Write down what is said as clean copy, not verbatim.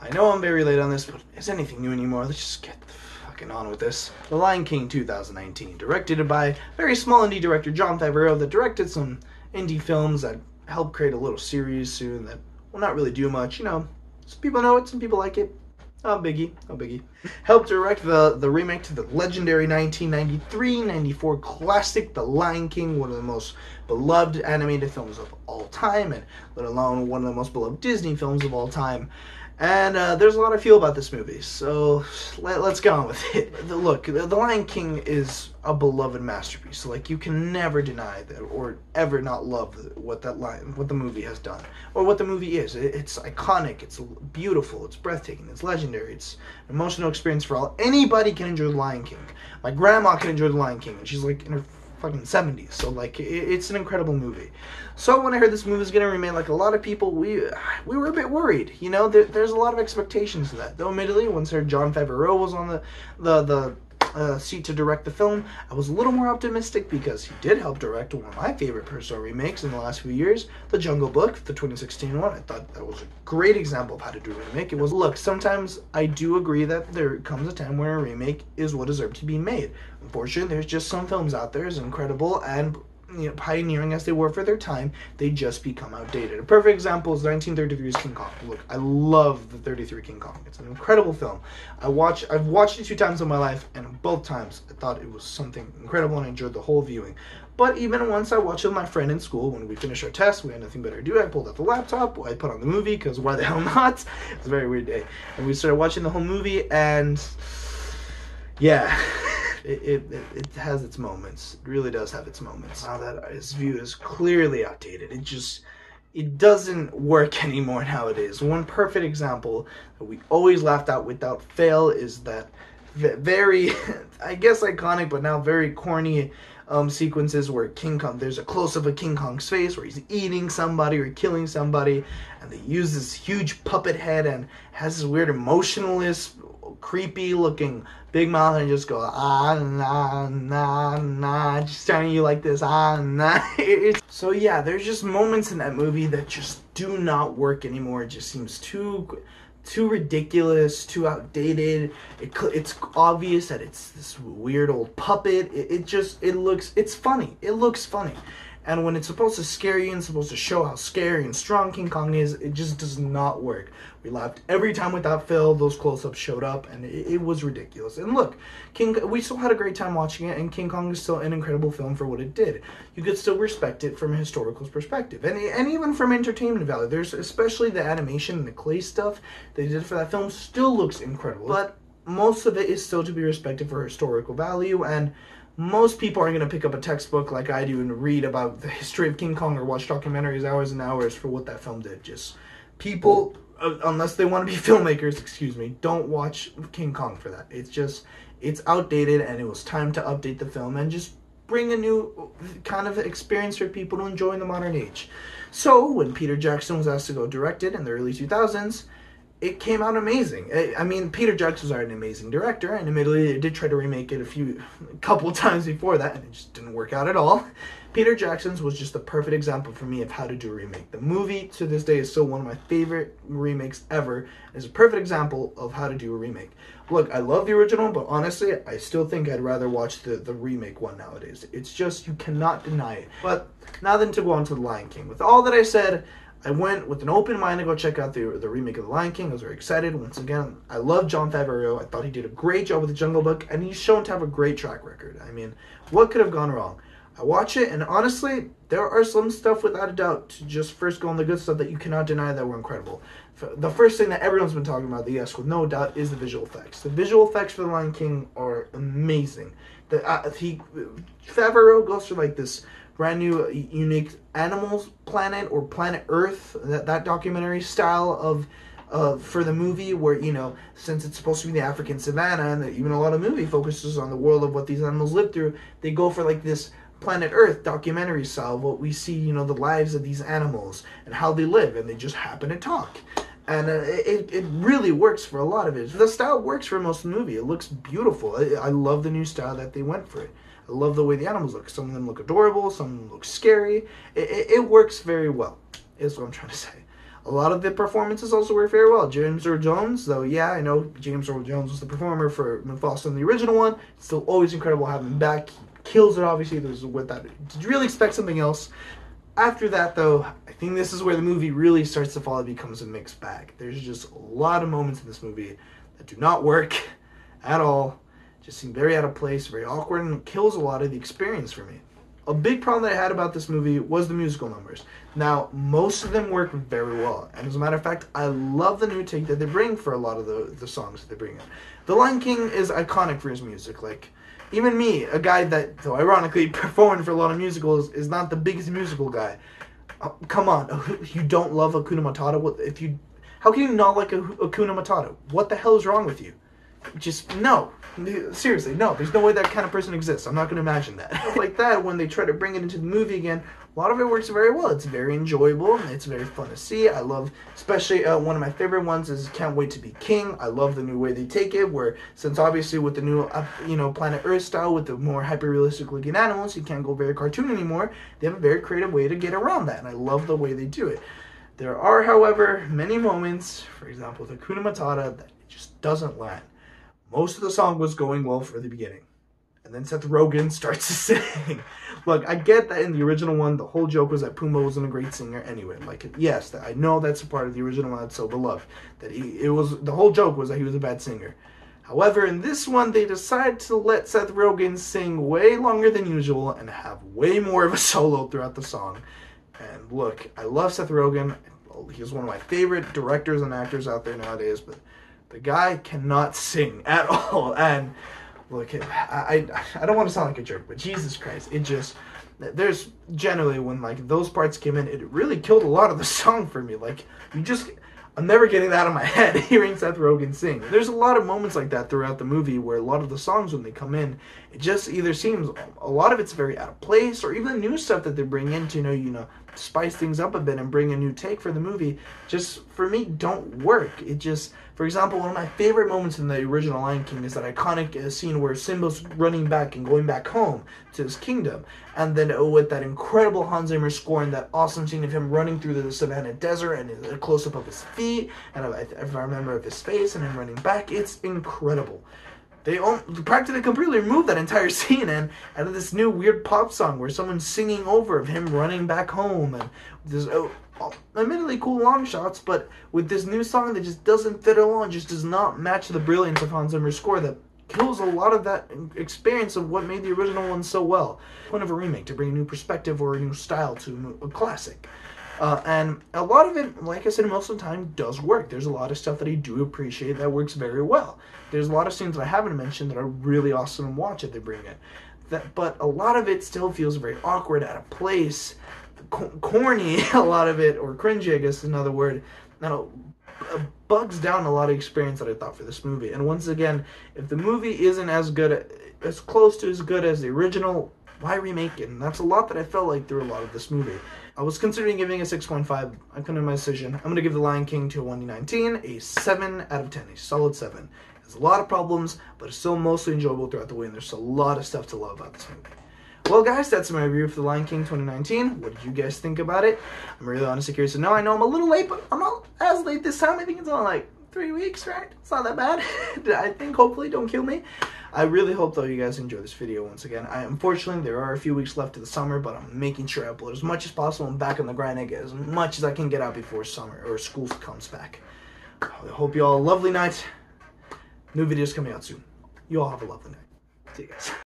I know I'm very late on this, but is anything new anymore? Let's just get the fucking on with this. The Lion King 2019, directed by very small indie director Jon Favreau that directed some indie films that helped create a little series soon that will not really do much. You know, some people know it, some people like it. Oh, biggie. Oh, biggie. Helped direct the remake to the legendary 1993-94 classic, The Lion King, one of the most beloved animated films of all time, and let alone one of the most beloved Disney films of all time. And there's a lot of feel about this movie, so let's get on with it. Look, The Lion King is a beloved masterpiece, so like you can never deny that or ever not love what the movie has done, or what the movie is. It's iconic, it's beautiful, it's breathtaking, it's legendary, it's an emotional experience for all. Anybody can enjoy The Lion King. My grandma can enjoy The Lion King, and she's like in her fucking 70s, so like it's an incredible movie. So when I heard this movie was getting remade, like a lot of people, we were a bit worried. You know, there's a lot of expectations to that. Though admittedly, once I heard Jon Favreau was on the seat to direct the film, I was a little more optimistic because he did help direct one of my favorite personal remakes in the last few years, The Jungle Book, the 2016 one. I thought that was a great example of how to do a remake. It was, look, sometimes I do agree that there comes a time where a remake is what deserves to be made. Unfortunately, there's just some films out there as incredible and pioneering as they were for their time, they just become outdated. A perfect example is 1933's King Kong. Look, I love the 33 King Kong. It's an incredible film. I've watched it 2 times in my life, and both times I thought it was something incredible and I enjoyed the whole viewing. But even once I watched it with my friend in school, when we finished our test, we had nothing better to do. I pulled out the laptop, I put on the movie, because why the hell not? It was a very weird day. And we started watching the whole movie, and yeah. It has its moments. It really does have its moments. Now that it's viewed as clearly outdated, it doesn't work anymore nowadays. One perfect example that we always laughed at without fail is that very, I guess iconic, but now very corny sequences where King Kong, there's a close-up of King Kong's face where he's eating somebody or killing somebody, and they use this huge puppet head and has this weird emotionless, creepy looking big mouth and just go nah, just telling you like this nah. So yeah, there's just moments in that movie that just do not work anymore. It just seems too ridiculous, too outdated. It's obvious that it's this weird old puppet. It's funny. It looks funny. And when it's supposed to scare you and supposed to show how scary and strong King Kong is, it just does not work. We laughed every time without fail those close-ups showed up, and it was ridiculous. And look, we still had a great time watching it, and King Kong is still an incredible film for what it did. You could still respect it from a historical perspective, and even from entertainment value. There's especially the animation and the clay stuff they did for that film still looks incredible. But most of it is still to be respected for historical value, and most people aren't going to pick up a textbook like I do and read about the history of King Kong or watch documentaries hours and hours for what that film did. Just people, unless they want to be filmmakers, don't watch King Kong for that. It's outdated, and it was time to update the film and just bring a new kind of experience for people to enjoy in the modern age. So when Peter Jackson was asked to go direct it in the early 2000s, it came out amazing. I mean, Peter Jackson was already an amazing director, and admittedly, they did try to remake it a couple times before that, and it just didn't work out at all. Peter Jackson's was just the perfect example for me of how to do a remake. The movie, to this day, is still one of my favorite remakes ever. It's a perfect example of how to do a remake. Look, I love the original, but honestly, I still think I'd rather watch the remake one nowadays. It's just, you cannot deny it. But now then to go on to The Lion King. With all that I said, I went with an open mind to go check out the remake of The Lion King. I was very excited. Once again, I love Jon Favreau. I thought he did a great job with The Jungle Book, and he's shown to have a great track record. I mean, what could have gone wrong? I watch it, and honestly, there are some stuff, without a doubt, to just first go on the good stuff that you cannot deny that were incredible. The first thing that everyone's been talking about, yes, with no doubt, is the visual effects. The visual effects for The Lion King are amazing. Favreau goes for like this brand new, unique animals planet, or planet Earth, that documentary style of for the movie, where, you know, since it's supposed to be the African savannah, and even a lot of movie focuses on the world of what these animals live through, they go for like this Planet Earth documentary style, what we see, you know, the lives of these animals and how they live, and they just happen to talk. And it really works for a lot of it. The style works for most of the movie. It looks beautiful. I love the new style that they went for it. I love the way the animals look. Some of them look adorable. Some of them look scary. It works very well, is what I'm trying to say. A lot of the performances also work very well. James Earl Jones, though, yeah, I know James Earl Jones was the performer for Mufasa in the original one. It's still always incredible having him back. He kills it, obviously. There's with that. Did you really expect something else? After that, though, I think this is where the movie really starts to fall. It becomes a mixed bag. There's just a lot of moments in this movie that do not work at all. Just seem very out of place, very awkward, and kills a lot of the experience for me. A big problem that I had about this movie was the musical numbers. Now, most of them work very well. And as a matter of fact, I love the new take that they bring for a lot of the songs that they bring in. The Lion King is iconic for his music. Like, even me, a guy that, though ironically, performed for a lot of musicals, is not the biggest musical guy. Come on, you don't love Hakuna Matata? How can you not like Hakuna Matata? What the hell is wrong with you? Just, no. Seriously, no. There's no way that kind of person exists. I'm not going to imagine that. Like that, when they try to bring it into the movie again, a lot of it works very well. It's very enjoyable. It's very fun to see. I love, especially one of my favorite ones is Can't Wait to Be King. I love the new way they take it, where since obviously with the new, Planet Earth style, with the more hyper-realistic looking animals, you can't go very cartoon anymore. They have a very creative way to get around that, and I love the way they do it. There are, however, many moments, for example, with Hakuna Matata, that it just doesn't land. Most of the song was going well for the beginning. And then Seth Rogen starts to sing. Look, I get that in the original one, the whole joke was that Pumbaa wasn't a great singer anyway. Like, yes, I know that's a part of the original one that's so beloved. That the whole joke was that he was a bad singer. However, in this one, they decided to let Seth Rogen sing way longer than usual and have way more of a solo throughout the song. And look, I love Seth Rogen. He's one of my favorite directors and actors out there nowadays, but the guy cannot sing at all. And look, I don't want to sound like a jerk, but Jesus Christ, there's generally when like those parts came in, it really killed a lot of the song for me. Like, I'm never getting that out of my head hearing Seth Rogen sing. There's a lot of moments like that throughout the movie where a lot of the songs when they come in, it just either seems a lot of it's very out of place, or even new stuff that they bring in to spice things up a bit and bring a new take for the movie, just for me don't work. It just, for example, one of my favorite moments in the original Lion King is that iconic scene where Simba's running back and going back home to his kingdom, and then with that incredible Hans Zimmer score and that awesome scene of him running through the savannah desert and a close-up of his feet, and if I remember, of his face, and him running back, it's incredible. They practically completely removed that entire scene and added this new weird pop song where someone's singing over of him running back home, and there's admittedly cool long shots, but with this new song that just doesn't fit along, just does not match the brilliance of Hans Zimmer's score that kills a lot of that experience of what made the original one so well. Point of a remake, to bring a new perspective or a new style to a classic. And a lot of it, like I said, most of the time does work. There's a lot of stuff that I do appreciate that works very well. There's a lot of scenes that I haven't mentioned that are really awesome to watch that they bring in. But a lot of it still feels very awkward, out of place, corny, a lot of it, or cringy, I guess is another word. Bugs down a lot of experience that I thought for this movie. And once again, if the movie isn't as close to as good as the original, why remake it? And that's a lot that I felt like through a lot of this movie. I was considering giving a 6.5. I couldn't make my decision. I'm going to give The Lion King 2019 a 7 out of 10, a solid 7. It has a lot of problems, but it's still mostly enjoyable throughout the way, and there's a lot of stuff to love about this movie. Well, guys, that's my review for The Lion King 2019. What did you guys think about it? I'm really honestly curious to know. I know I'm a little late, but I'm not as late this time. I think it's only like 3 weeks, right? It's not that bad. I think, hopefully, don't kill me. I really hope, though, you guys enjoy this video once again. Unfortunately, there are a few weeks left of the summer, but I'm making sure I upload as much as possible. I'm back on the grind. I get as much as I can get out before summer or school comes back. I hope you all have a lovely night. New videos coming out soon. You all have a lovely night. See you guys.